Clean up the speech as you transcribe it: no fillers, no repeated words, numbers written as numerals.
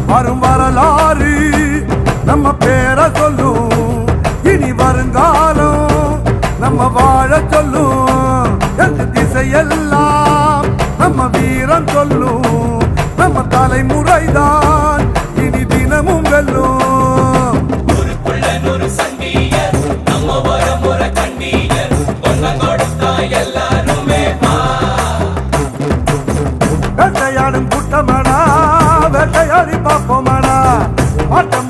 வரும் வரலாறு நம்ம பேரை சொல்லும், இனி வருங்காலம் நம்ம வாழ சொல்லும். எந்த திசையெல்லாம் நம்ம வீரம் சொல்லும், நம்ம தலைமுறைதான் இனி தினமும் வெல்லும். வேட்டையாடும் கூட்டமாடா, வேட்டையாடி பார்ப்போமாடா, ஆட்டம்